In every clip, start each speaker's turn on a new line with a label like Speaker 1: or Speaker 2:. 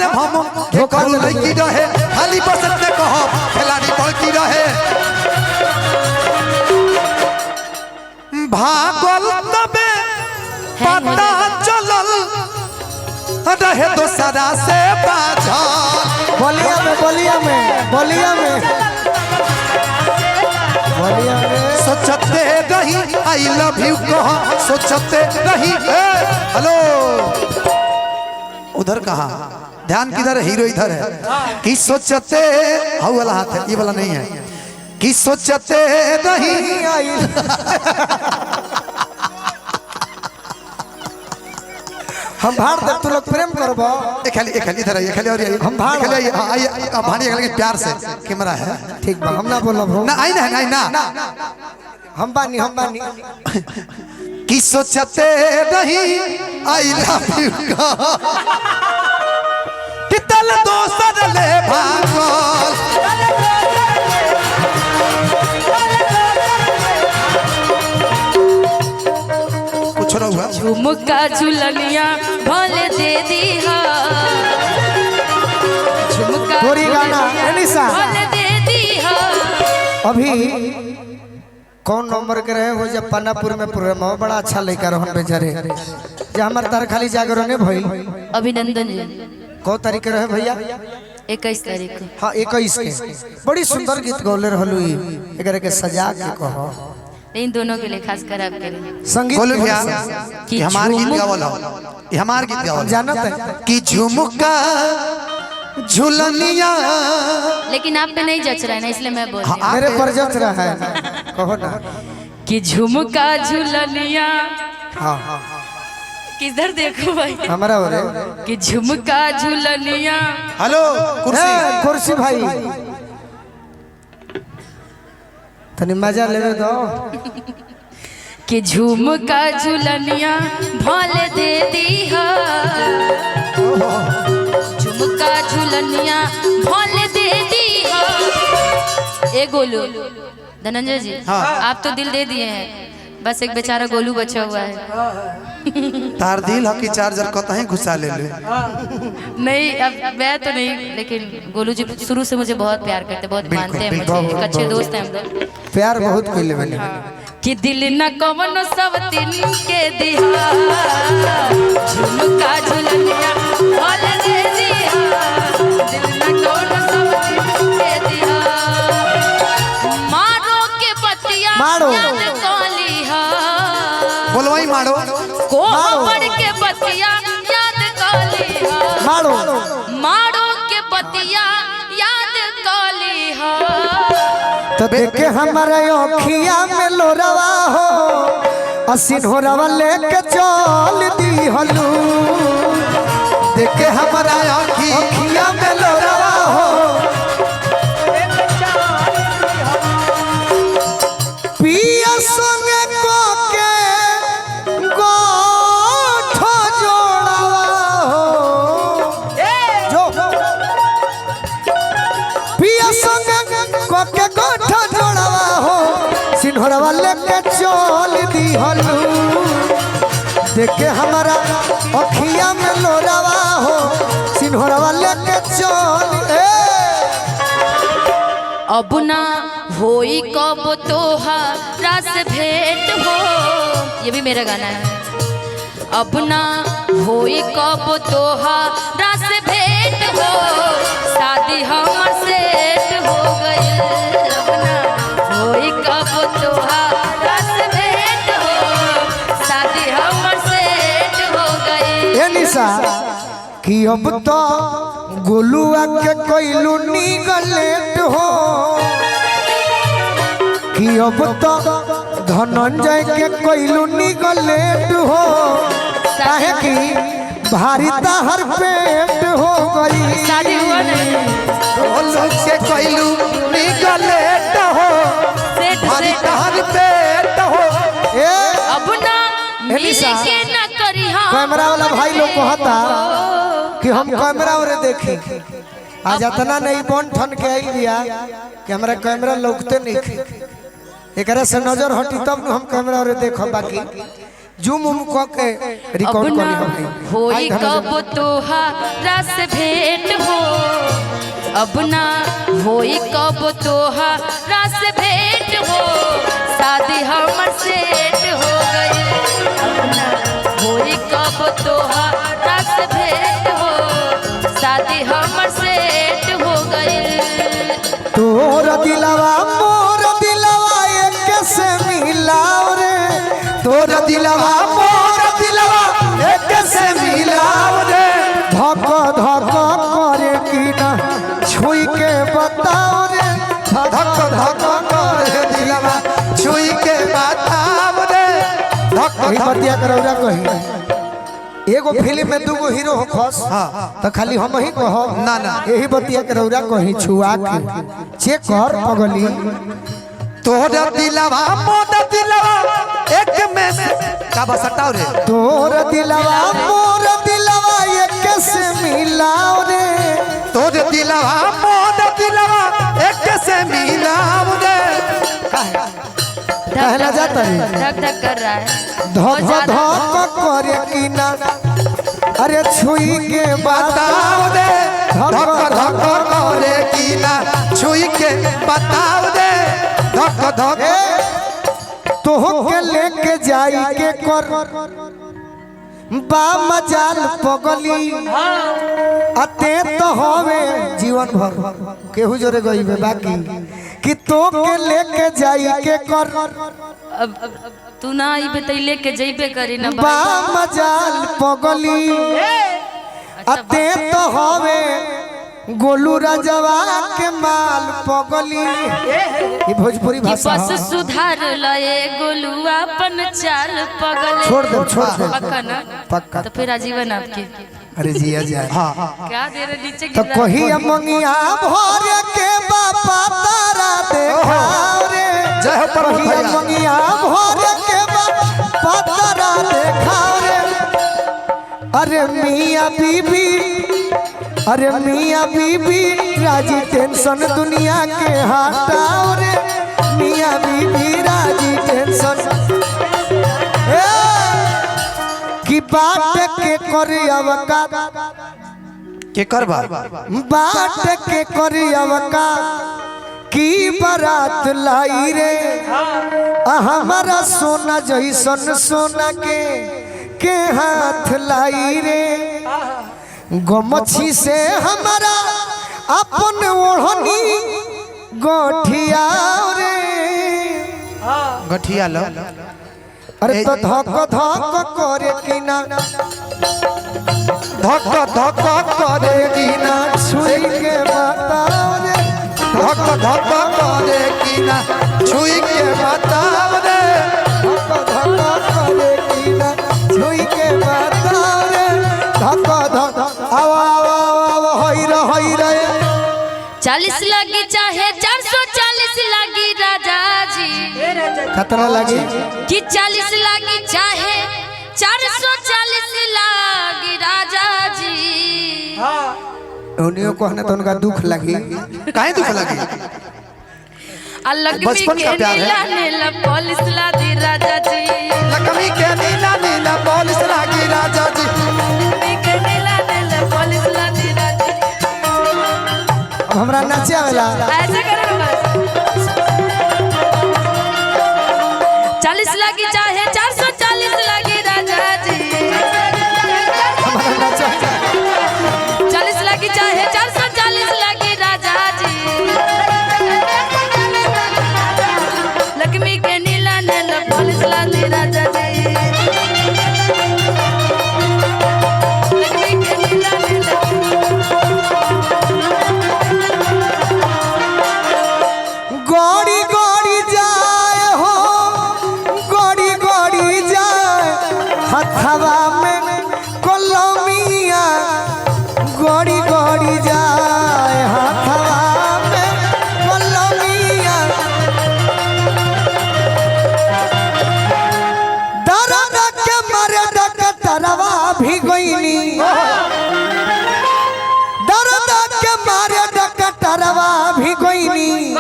Speaker 1: दे हम के करू लड़की रहे खाली बस इतने कहो खिलाड़ी बड़की रहे भागल तबे पता चलल रहे दोसरा से बाझल
Speaker 2: बोलिया में
Speaker 1: सोचते रही आई लव यू कहा सोचते रही हेलो उधर कहा ध्यान किधर है हीरो इधर है कि सोचते हाउ वाला हाथ है ये वाला नहीं है कि सोचते रही आई
Speaker 2: हम भाड़ दे तू लोग प्रेम करबो
Speaker 1: एक खाली इधर आइए खाली और
Speaker 2: हम भाड़
Speaker 1: आइए अब भाड़ी लेकिन प्यार से कैमरा है
Speaker 2: ठीक बा हम ना बोलब
Speaker 1: ना आई ना
Speaker 2: हम बानी
Speaker 1: कि सोचते रही आई लव यू कि तल दोसर ले भागल कुछ ना हुआ
Speaker 3: झुमका झुलनिया भले दे दी झुमका
Speaker 2: गोरी गाना अनिसा
Speaker 3: भले दे दी
Speaker 2: अभी कौन नंबर के रहे हो जब पानापुर में प्रोग्राम हो बड़ा अच्छा लेकर रहन बेचारे जे हमर तार खाली जागरण भइल
Speaker 3: अभिनंदन जी
Speaker 2: कौ तारीख के रहे भैया
Speaker 3: 21 तारीख को
Speaker 2: हाँ 21 के बड़ी सुंदर गीत गौले रहलू एकरा के सजा के कहो
Speaker 3: इन दोनों के लिए खास कर आपके लिए
Speaker 2: संगीत
Speaker 1: बोलो भैया
Speaker 3: कि
Speaker 1: कि हमार गीत
Speaker 3: झुमुक-
Speaker 1: गावल हो ये हमार गीत गावल
Speaker 2: जानत है
Speaker 1: कि झुमका झुलनिया
Speaker 3: लेकिन आप पे नहीं जच रहा है ना इसलिए मैं बोल रही हूँ
Speaker 2: मेरे पर जच रहा है कहो ना
Speaker 3: कि झुमका झुलनिया
Speaker 2: हाँ
Speaker 3: किधर देखो भाई
Speaker 2: हमारा हो रे
Speaker 3: कि झुमका झुलनिया
Speaker 1: हेलो कुर्सी
Speaker 2: कुर्सी भाई तनी मजा लेवे दो
Speaker 3: कि झुमका झुलनिया भले दे दी झुमका झुलनिया भले दे दी ए गोलू धनंजय जी
Speaker 1: हाँ।
Speaker 3: आप तो दिल दे दिए हैं बस एक बेचारा गोलू बचा हुआ है
Speaker 1: तार दिल हकी चार्जर कतहीं घुसा ले
Speaker 3: नहीं अब मैं तो नहीं लेकिन गोलू जी शुरू से मुझे बहुत प्यार करते बहुत
Speaker 1: बिल्कुल,
Speaker 3: मानते हैं
Speaker 1: बिल्कुल,
Speaker 3: मुझे अच्छे दोस्त हैं हम लोग
Speaker 2: प्यार बहुत कइले बने
Speaker 3: कि दिल न कवन सब दिन के दिहा झुमका झुलनिया भले दे दिया दिल न कवन सब दिन के दिहा मारो के बतिया
Speaker 2: मारो।
Speaker 3: याद कली हा
Speaker 1: बोलवाई मारो
Speaker 3: कोहबर के बतिया याद कली हा
Speaker 2: मारो
Speaker 3: मारो के बतिया याद कली हा
Speaker 2: तो देखे हमारे अखिया में लोरवा हो असिन हो रवा लेके चल दी हलू
Speaker 1: देखे हमारा
Speaker 2: अखिया में लोरवा हो पिया संगे को के गोठ जोड़वा हो जो पिया संगे को के गोठ जोड़वा हो सिन्होरवा लेके चल दी हलू देखे हमारा अखिया में लोरवा हो सिन्होरवा लेके चल
Speaker 3: अब ना होई कब तोहरा से भेंट हो ये भी मेरा गाना है अब ना होई कब तोहरा से भेंट हो शादी हमर सेट हो गई अब ना होई कब तोहरा से भेंट हो शादी हमर सेट हो गई
Speaker 2: ए निशा कि अब तो गोलुआ के कोइलू निगलेट हो कि अब तो धनंजय के कोइलू निगलेट हो काहे कि भारी ताहर पेट हो गई
Speaker 3: शादी हुआ नहीं
Speaker 1: लोग से कोइलू निकले हो
Speaker 3: सेट
Speaker 1: भारी
Speaker 3: सेट
Speaker 1: तार पेट हो
Speaker 2: ए
Speaker 3: अब ना मिल
Speaker 2: निशा,
Speaker 3: के न करी
Speaker 2: कैमरा वाला भाई लोग कहता कि हम कैमरा और देखी आज इतना नहीं बन ठन के आई बिया कि हमारा कैमरा लौकते नहीं एकरा से नजर हटी तब हम कैमरा और देखो बाकी जूम उम क के रिकॉर्ड
Speaker 3: अब ना
Speaker 2: करी
Speaker 3: होई कब तोहरा से भेंट हो, अब ना होई कब तोहरा से भेंट हो, शादी हमर सेट हो गई। अब ना होई कब तोहरा से भेंट हो, शादी हमर सेट हो गई।
Speaker 2: तोर दिलवा मोर दिलवा एक से मिलाओ रे, तोर दिलवा मोर दिलवा एक से मिलाओ रे, धक धक करे कि ना छुई के बताओ रे,
Speaker 1: धक धक करे दिलवा छुई के बताव रे, धक
Speaker 2: यही
Speaker 1: धक
Speaker 2: बतिया करौरा कही। एगो फिल्म में दूगो हीरो हो खस तो खाली हम ही कहो
Speaker 1: ना ना
Speaker 2: यही बतिया करौरा कही छुआ के चेक कर पगली।
Speaker 1: तोर दिलवा मोर दिलवा एक में से का बस हटाओ रे,
Speaker 2: तोर दिलवा मोर दिलवा एक से मिलाओ रे,
Speaker 1: तोर दिलवा मोर दिलवा एक से मिलाव रे।
Speaker 2: कहना जाता है
Speaker 3: धक धक कर रहा है।
Speaker 2: धक धक करे कि ना अरे छुई के
Speaker 1: बताव दे, धक धक करे कि ना छुई के बताव दे, धक धक
Speaker 2: तो के लेके जाई के कर बा मजाल पगली अते तो होवे जीवन भर केहू जोरे गई बाकी कि तो के लेके जाई के कर
Speaker 3: अब तू ना आई बतैले के जइबे करी ना
Speaker 2: बा मजाल पगली अते तो होवे गोलू राजवा के माल पगली। ये भोजपुरी
Speaker 3: कि
Speaker 2: भाषा
Speaker 3: बस सुधार लए गोलू अपन चाल पगले।
Speaker 2: छोड़ दे
Speaker 3: पक्का ना
Speaker 2: पक्का।
Speaker 3: तो फिर आजीवन आपके
Speaker 2: अरे जिया जाए
Speaker 3: क्या दे रहे नीचे
Speaker 2: तो
Speaker 3: गिर रहा है।
Speaker 2: कही मंगिया भर के बापा तारा देखाओ रे,
Speaker 1: जय हो प्रभु
Speaker 2: कही
Speaker 1: भैया।
Speaker 2: मंगिया भर के बापा तारा देखाओ रे, अरे मियां बीबी अरे मियां बीबी राजी टेंशन दुनिया के हटाओ रे, मियां बीबी राजी टेंशन की बात के करे अवका
Speaker 1: के करबा
Speaker 2: बाट के करी अवका की बारात लाई रे, हमारा सोना जैसन सोना के हाथ लाई रे, गमछी से हमारा अपन ओढ़नी गोठिया रे।
Speaker 1: गठिया लो
Speaker 2: अरे तो धक धक करे कि ना
Speaker 1: धक धक करे कि ना
Speaker 2: छुई के बताओ रे,
Speaker 1: धक धक करे कि ना छुई के बताव रे,
Speaker 2: धक धक करे कि ना छुई के बताओ रे, धक धक आवा आवा आवा होई रे
Speaker 3: 40 लगी चाहे 440 लगी राजा जी,
Speaker 2: खतरा लगी
Speaker 3: कि 40 लगी चाहे 440 लगी राजा जी।
Speaker 2: उन्हीं को है तो उनका दुख लगी
Speaker 1: काहे दुख लगी,
Speaker 3: अलग
Speaker 1: बचपन का प्यार है।
Speaker 3: नीला नीला पॉलिश ला दी राजा जी,
Speaker 1: लक्ष्मी के नीला नीला पॉलिश लागी राजा जी,
Speaker 3: लक्ष्मी के नीला नीला पॉलिश ला दी राजा जी।
Speaker 2: अब हमरा नाचे वाला
Speaker 3: ऐसे करो ना बस। 40 लगी चाहे 440 लगी राजा जी,
Speaker 2: हमारा नाचे
Speaker 3: 40 लगी चाहे 440 लगी राजा जी, लक्ष्मी के नीला नीला पॉलिश ला दी राजा जी, लक्ष्मी के नीला नीला।
Speaker 2: गोड़ी गोड़ी जाए हो गोड़ी गोड़ी जाए हथवा में कलमिया, गोड़ी गोड़ी जाए हथवा में कलमिया, दर्द के मारे डकटरवा भी गईनी, दर्द के मारे डकटरवा भी गईनी,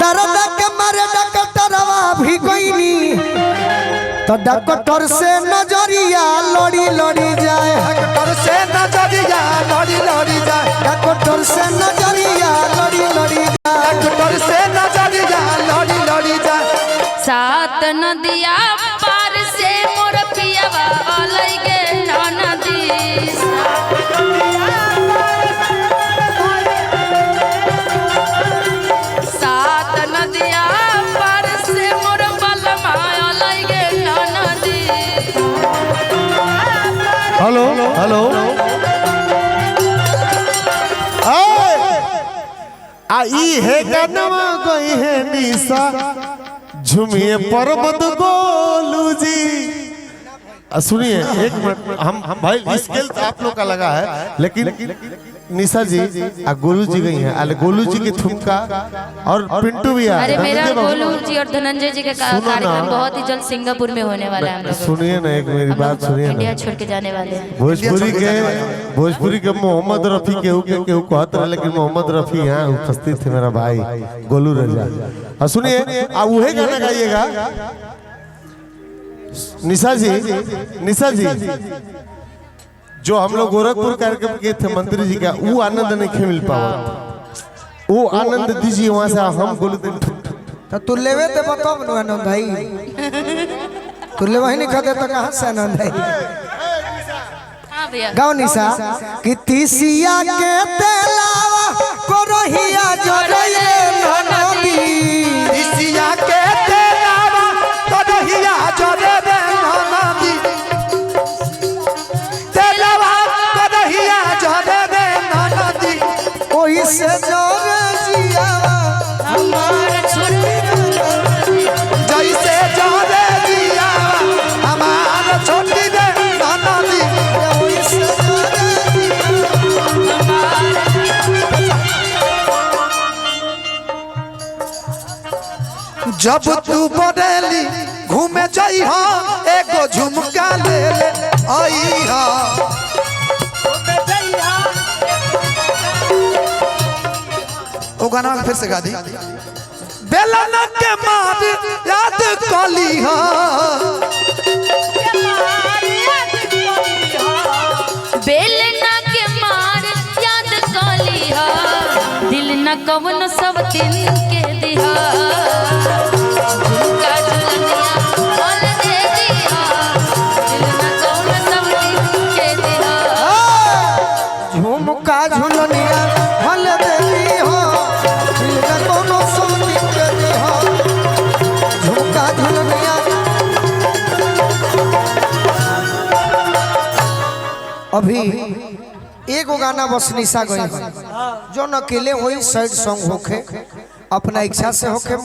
Speaker 2: दर्द के मारे डकटरवा भी गईनी, तो डॉक्टर से नजरिया लड़ी लड़ी जाए,
Speaker 1: डॉक्टर से नजरिया लड़ी लड़ी जाए,
Speaker 2: डॉक्टर से नजरिया लड़ी लड़ी जाए,
Speaker 1: डॉक्टर से नजरिया लड़ी लड़ी जाए।
Speaker 3: सात नदिया पार से मोर पियावा अलगे नदी। सात नदिया पार से मोर बलमा अलगे नदी।
Speaker 4: हेलो हेलो आई है गानवा गई है निशा झुमिए पर्वत गोलू जी। सुनिए एक मिनट, हम भाई स्केल तो आप लोग का लगा है, लेकिन निशा जी आ गोलू जी गई हैं, अरे गोलू जी की ठुमका और पिंटू भी
Speaker 3: अरे मेरा गोलू जी और धनंजय जी का कार्यक्रम बहुत ही जल्द सिंगापुर में होने वाला है।
Speaker 4: सुनिए ना, एक मेरी बात सुनिए ना,
Speaker 3: इंडिया छोड़ के जाने वाले हैं।
Speaker 4: भोजपुरी के मोहम्मद रफी केहू कहत रहे, लेकिन मोहम्मद रफी यहाँ उपस्थित थे, मेरा भाई गोलू रजा। और सुनिए आप वही गाना गाइएगा। निशा जी जो हम लोग गोरखपुर कार्यक्रम किए थे मंत्री जी का, वो आनंद नहीं मिल पावा, वो आनंद दीजिए वहां से। हम गोलू
Speaker 2: तो तू लेवे तो बताओ ना आनंद भाई, तू ले वही नहीं खाते तो कहाँ से आनंद भाई।
Speaker 3: हाँ भैया
Speaker 2: गाँव निशा कि तीसिया के तेलावा को रोहिया जो नदी,
Speaker 1: तीसिया के तेलावा को रोहिया जो नदी, तेलावा को रोहिया जो नदी,
Speaker 2: ओही से जोरे जियावा
Speaker 3: हमारा छोड़
Speaker 1: जैसे जोरे जिया हमारा छोटी दे नदी।
Speaker 2: ओही से जोरे
Speaker 1: जब तू बरेली घूमे जाई हा एगो झुमका ले ले आई हा। ओ गाना फिर से गा दी। बेलन के मार याद कली हा,
Speaker 3: बेलना के मार याद काली हा, दिल न कवन सब दिन के दिहा। झुमका झुलनिया बोल दे दिहा, दिल न कवन सब दिन के दिहा।
Speaker 2: झुमका झुलनिया हल देवी हो, दिल में कोनो सोनी के दी हो। झुमका झुलनिया अभी एगो गाना बस निशा गई जो न अकेले वही साइड सॉन्ग होखे, अपना इच्छा से होखे।